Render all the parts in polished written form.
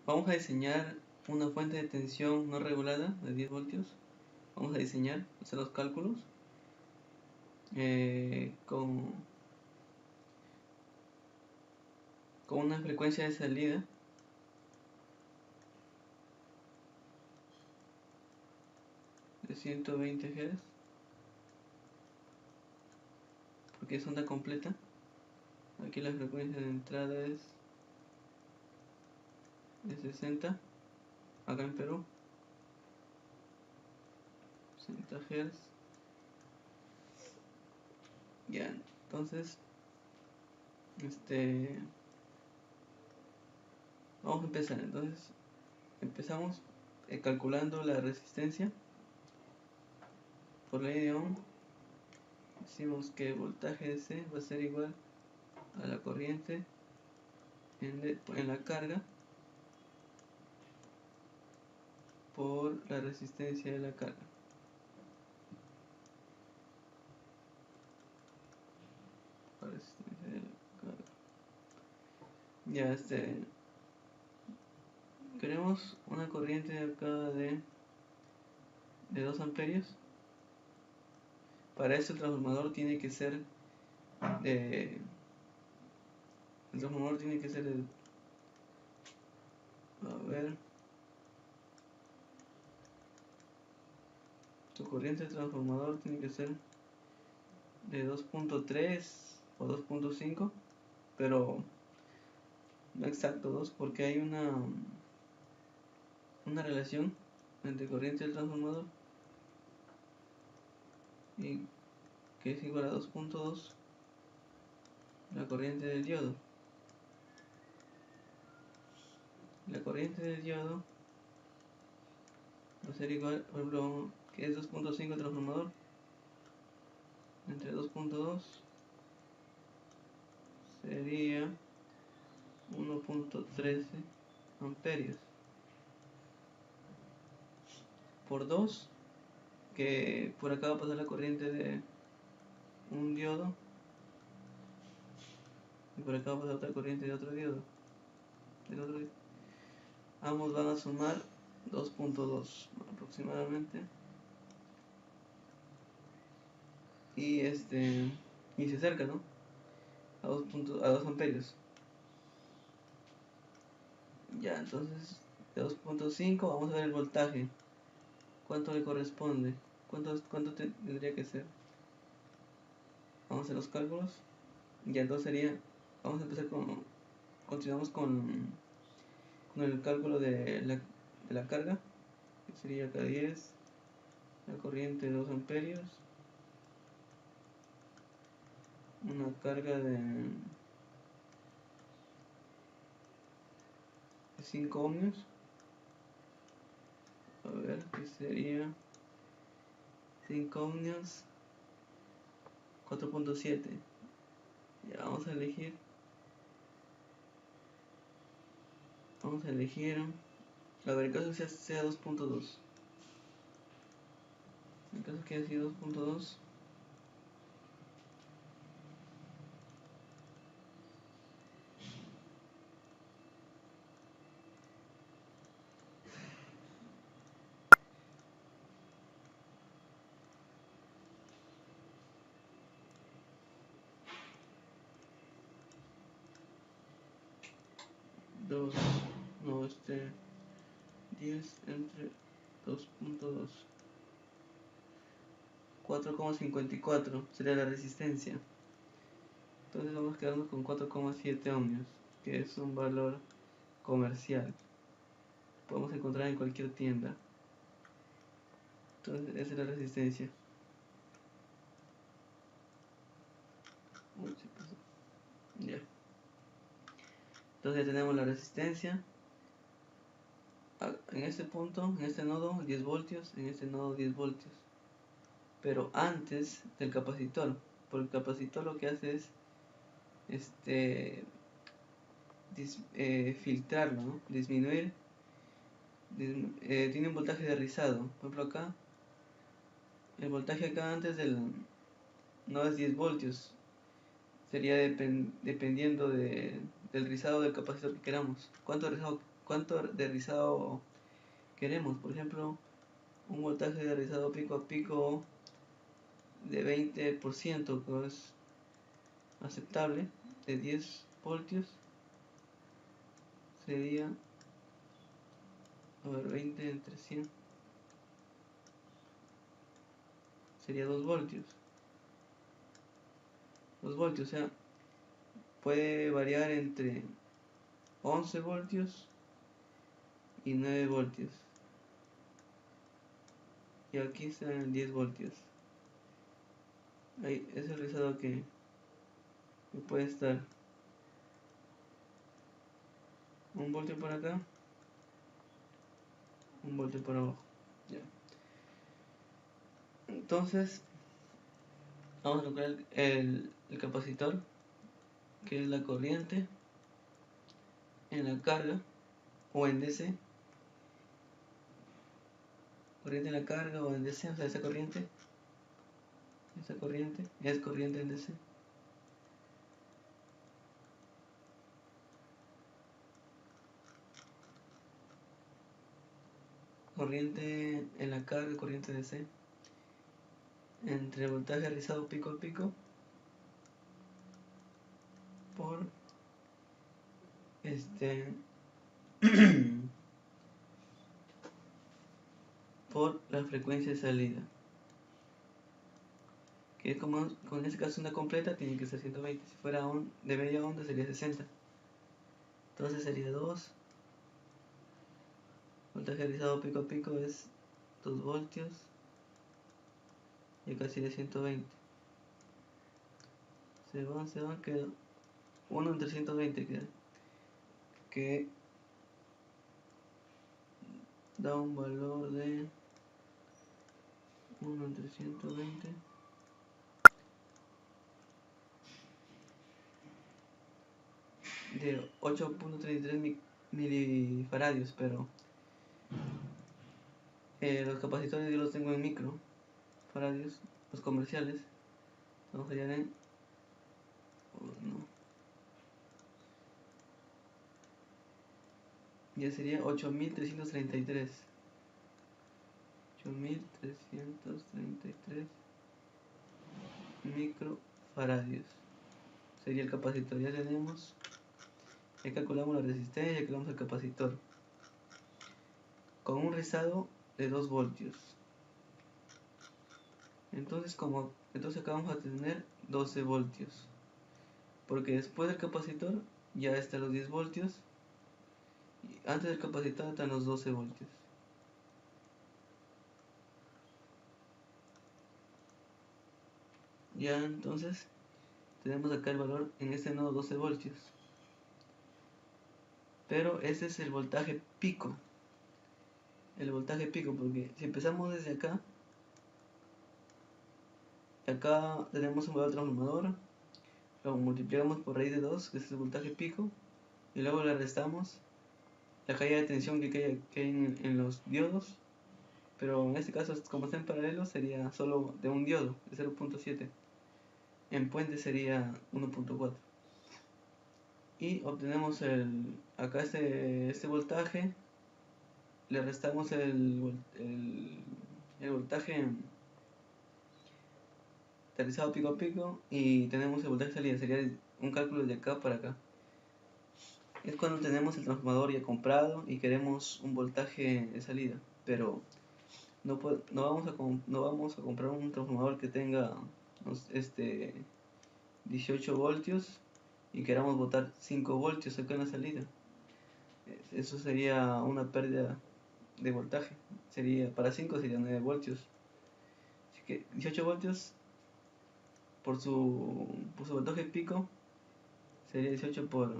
Vamos a diseñar una fuente de tensión no regulada de 10 voltios. Vamos a diseñar, hacer los cálculos con una frecuencia de salida de 120 Hz, porque es onda completa. Aquí la frecuencia de entrada es de 60, acá en Perú, 60 Hz. Ya, entonces vamos a empezar. Entonces empezamos calculando la resistencia por ley de Ohm. Decimos que el voltaje DC va a ser igual a la corriente en la carga por la resistencia de la carga. Ya, queremos una corriente acá de 2 amperios. Para eso el transformador tiene que ser de... El transformador tiene que ser de... A ver... Tu corriente de transformador tiene que ser de 2.3 o 2.5, pero no exacto 2, porque hay una relación entre corriente del transformador y que es igual a 2.2 la corriente del diodo. La corriente del diodo va a ser igual, por ejemplo, que es 2.5 el transformador, entre 2.2 sería 1.13 amperios por 2, que por acá va a pasar la corriente de un diodo y por acá va a pasar otra corriente de otro diodo, ambos van a sumar 2.2 aproximadamente, y se acerca, ¿no?, a 2 amperios. Ya, entonces de 2.5 vamos a ver el voltaje, cuánto le corresponde, cuánto tendría que ser. Vamos a hacer los cálculos. Ya, entonces sería, vamos a empezar continuamos con el cálculo de la carga, que sería acá 10, la corriente de 2 amperios, una carga de 5 ohmios. A ver, que sería 5 ohmios, 4.7. Ya, vamos a elegir a ver, en caso que sea 2.2, en caso que haya sido 2.2, no, 10 entre 2.2, 4,54 sería la resistencia. Entonces vamos a quedarnos con 4,7 ohmios, que es un valor comercial, podemos encontrar en cualquier tienda. Entonces esa es la resistencia. Ya. Entonces ya tenemos la resistencia. En este punto, en este nodo 10 voltios, en este nodo 10 voltios. Pero antes del capacitor, porque el capacitor lo que hace es filtrarlo, ¿no?, disminuir. Tiene un voltaje de rizado. Por ejemplo acá, el voltaje acá antes no es 10 voltios, sería dependiendo del rizado del capacitor que queramos. ¿Cuánto cuánto de rizado queremos. Por ejemplo, un voltaje de rizado pico a pico de 20%, que es aceptable, de 10 voltios, sería, a ver, 20 entre 100, sería 2 voltios. 2 voltios, o sea, puede variar entre 11 voltios y 9 voltios. Y aquí están 10 voltios. Ahí es el rizado que puede estar 1 voltio por acá, 1 voltio por abajo. Ya. Entonces, vamos a calcular el capacitor, que es la corriente en la carga o en DC. Corriente en la carga o en DC, o sea, esa corriente es corriente en DC. Corriente en la carga, corriente DC, entre voltaje rizado pico a pico por por la frecuencia de salida, que como en este caso una completa tiene que ser 120, si fuera de media onda sería 60. Entonces sería 2, voltaje rizado pico a pico es 2 voltios, y acá sería 120. Se van, queda 1 entre 120 queda, que da un valor de 1 entre 120 de 8.33 milifaradios, pero los capacitores yo los tengo en microfaradios, los comerciales, no serían en no, ya sería 8.333 microfaradios sería el capacitor. Ya tenemos, ya calculamos la resistencia, ya calculamos el capacitor con un rizado de 2 voltios. Entonces acá vamos a tener 12 voltios, porque después del capacitor ya están los 10 voltios y antes del capacitor están los 12 voltios. Ya entonces tenemos acá el valor en este nodo 12 voltios, pero ese es el voltaje pico. El voltaje pico, porque si empezamos desde acá tenemos un valor transformador, lo multiplicamos por raíz de 2, que es el voltaje pico, y luego le restamos la caída de tensión que hay en los diodos, pero en este caso, como está en paralelo, sería solo de un diodo, de 0.7. En puente sería 1.4. Y obtenemos acá este voltaje, le restamos el voltaje aterrizado pico a pico y tenemos el voltaje de salida. Sería un cálculo de acá para acá. Es cuando tenemos el transformador ya comprado y queremos un voltaje de salida, pero no vamos a comprar un transformador que tenga 18 voltios y queramos botar 5 voltios acá en la salida. Eso sería una pérdida de voltaje. Para 5 sería 9 voltios. Así que 18 voltios por su voltaje pico sería 18 por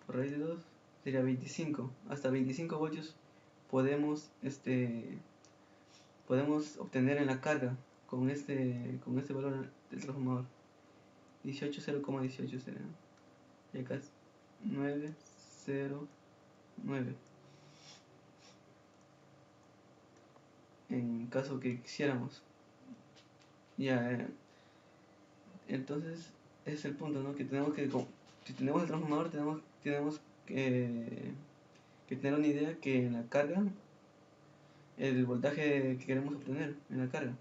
raíz de 2, sería 25. Hasta 25 voltios podemos obtener en la carga con este valor del transformador. 18, 0,18 será. Y acá es 909. En caso que quisiéramos. Ya, entonces ese es el punto, ¿no? Que si tenemos el transformador, tenemos que tener una idea que en la carga, el voltaje que queremos obtener en la carga,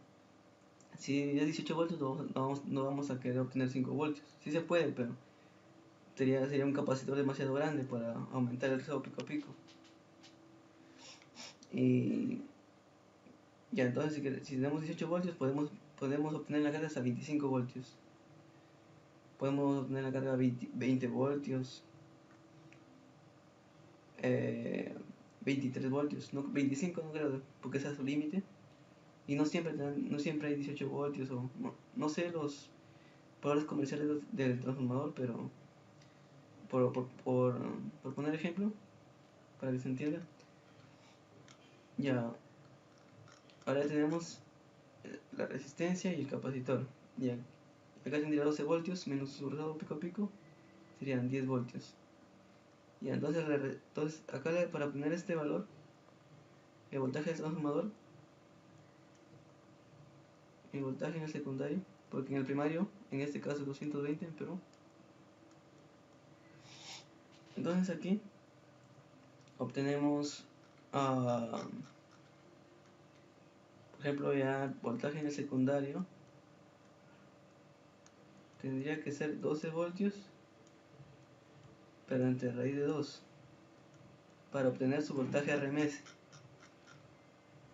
si es 18 voltios no vamos a querer obtener 5 voltios. Sí se puede, pero sería un capacitor demasiado grande para aumentar el rizado pico a pico. Y ya, entonces si tenemos 18 voltios podemos obtener la carga hasta 25 voltios. Podemos obtener la carga 20 voltios, 23 voltios, no, 25 no creo, porque ese es su límite. Y no siempre hay 18 voltios, o no sé los valores comerciales del transformador, pero por poner ejemplo, para que se entienda. Ya, ahora tenemos la resistencia y el capacitor. Ya, acá tendría 12 voltios menos su resultado pico a pico, serían 10 voltios. Ya, entonces acá para obtener este valor, el voltaje del transformador, el voltaje en el secundario, porque en el primario, en este caso 220 en Perú. Entonces aquí obtenemos, por ejemplo, ya voltaje en el secundario tendría que ser 12 voltios, pero entre raíz de 2, para obtener su voltaje RMS.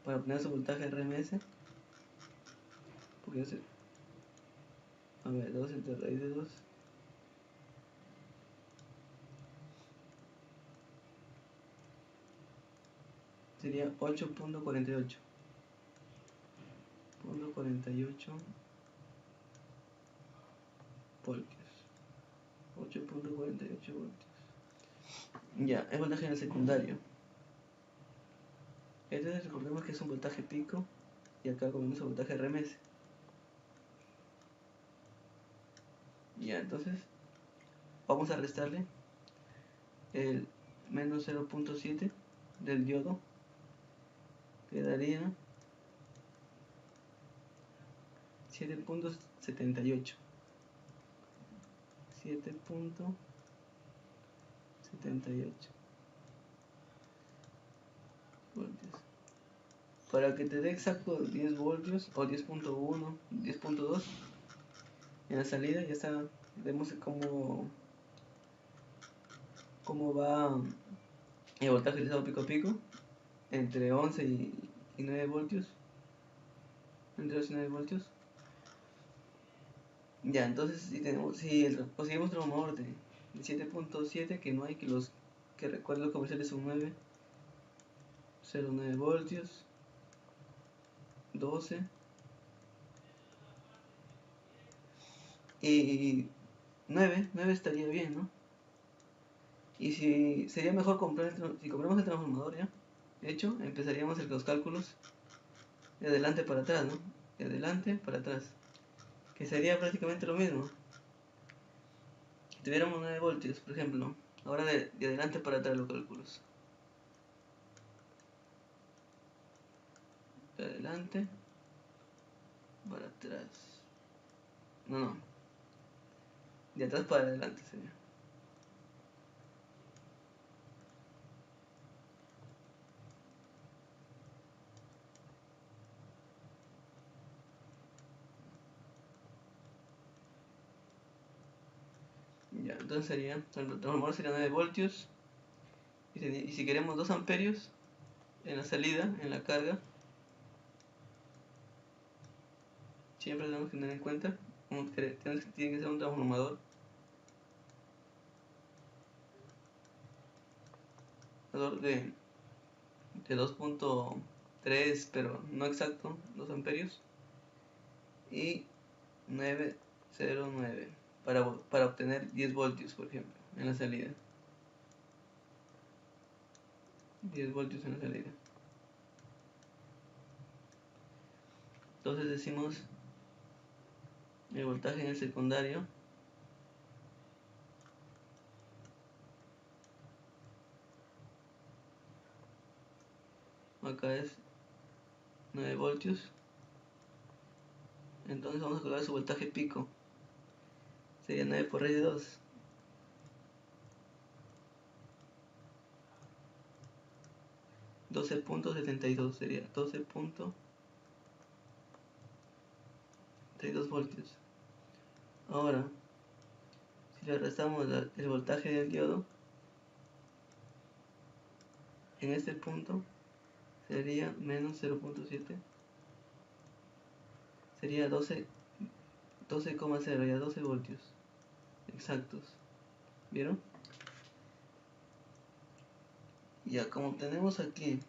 Para obtener su voltaje RMS, porque a ver, 2 entre raíz de 2 sería 8.48 voltios. 8.48 voltios. Ya, es voltaje en el secundario. Entonces recordemos que es un voltaje pico y acá comienza el voltaje RMS. Ya, entonces vamos a restarle el menos 0.7 del diodo, que daría 7.78 voltios. Para que te dé exacto 10 voltios o 10.1, 10.2 en la salida, ya está. Vemos cómo va el voltaje utilizado pico a pico, entre 11 y 9 voltios. Entre 11 y 9 voltios. Ya, entonces si conseguimos transformador de 7.7, que no hay, que recuerdo los comerciales son 0.9 voltios, 12 y 9 estaría bien, ¿no? Y si sería mejor si compramos el transformador ya hecho, empezaríamos los cálculos de adelante para atrás, ¿no? De adelante para atrás, que sería prácticamente lo mismo. Si tuviéramos 9 voltios, por ejemplo, ahora de adelante para atrás los cálculos. De adelante para atrás. No. De atrás para adelante sería. Ya, entonces el transformador sería 9 voltios. Y si queremos 2 amperios en la salida, en la carga, siempre tenemos que tener en cuenta, tiene que ser un transformador de 2.3, pero no exacto, 2 amperios, y 909 para obtener 10 voltios, por ejemplo, en la salida. 10 voltios en la salida. Entonces decimos el voltaje en el secundario acá es 9 voltios. Entonces vamos a calcular su voltaje pico, sería 9 por raíz de 2, 12.72 sería 12.32 voltios. Ahora, si le restamos el voltaje del diodo, en este punto sería menos 0.7, sería 12,0, ya 12 voltios exactos. ¿Vieron? Ya, como tenemos aquí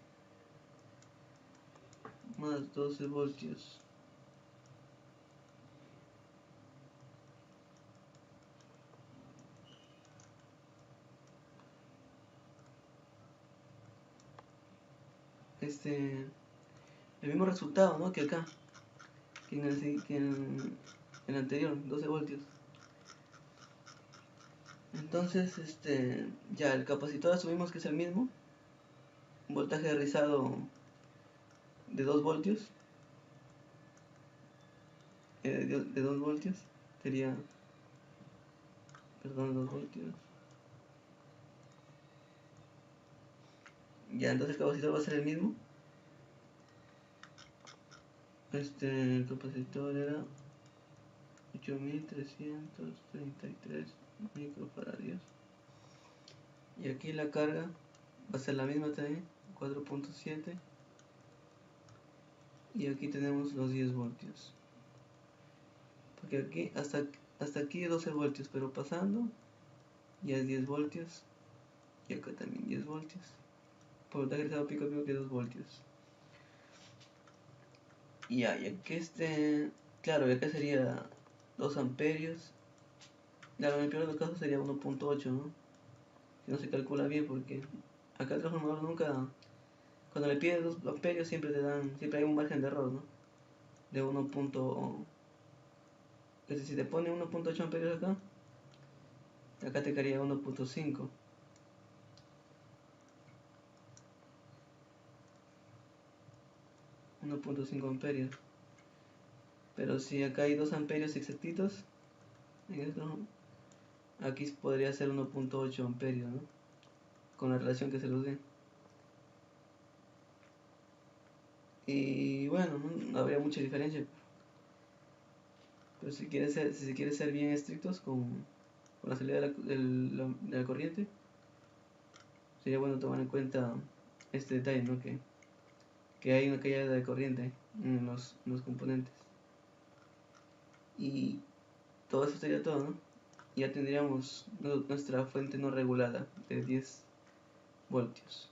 más 12 voltios, el mismo resultado, ¿no? Que acá, que en el anterior, 12 voltios. Entonces, ya el capacitor asumimos que es el mismo, un voltaje rizado de 2 voltios, de 2 voltios, sería, perdón, 2 voltios. Ya, entonces el capacitor va a ser el mismo. El capacitor era 8333 microfaradios. Y aquí la carga va a ser la misma también, 4.7. Y aquí tenemos los 10 voltios. Porque aquí hasta aquí 12 voltios, pero pasando ya es 10 voltios. Y acá también 10 voltios. Por voltaje rizado pico a pico que 2 voltios. Y aquí claro, y acá sería 2 amperios. Claro, en el peor de los casos sería 1.8, ¿no? Si no se calcula bien, porque acá el transformador nunca, cuando le pides 2 amperios siempre hay un margen de error, ¿no? De 1. Es decir, si te pone 1.8 amperios acá te quedaría 1.5. 1.5 amperios. Pero si acá hay 2 amperios exactitos, en esto, aquí podría ser 1.8 amperios, ¿no? Con la relación que se los dé. Y bueno, no habría mucha diferencia. Pero si se quiere ser bien estrictos con la salida de la corriente, sería bueno tomar en cuenta este detalle, ¿no? Que hay una caída de corriente en los componentes. Y todo eso sería todo, ¿no? Ya tendríamos nuestra fuente no regulada de 10 voltios.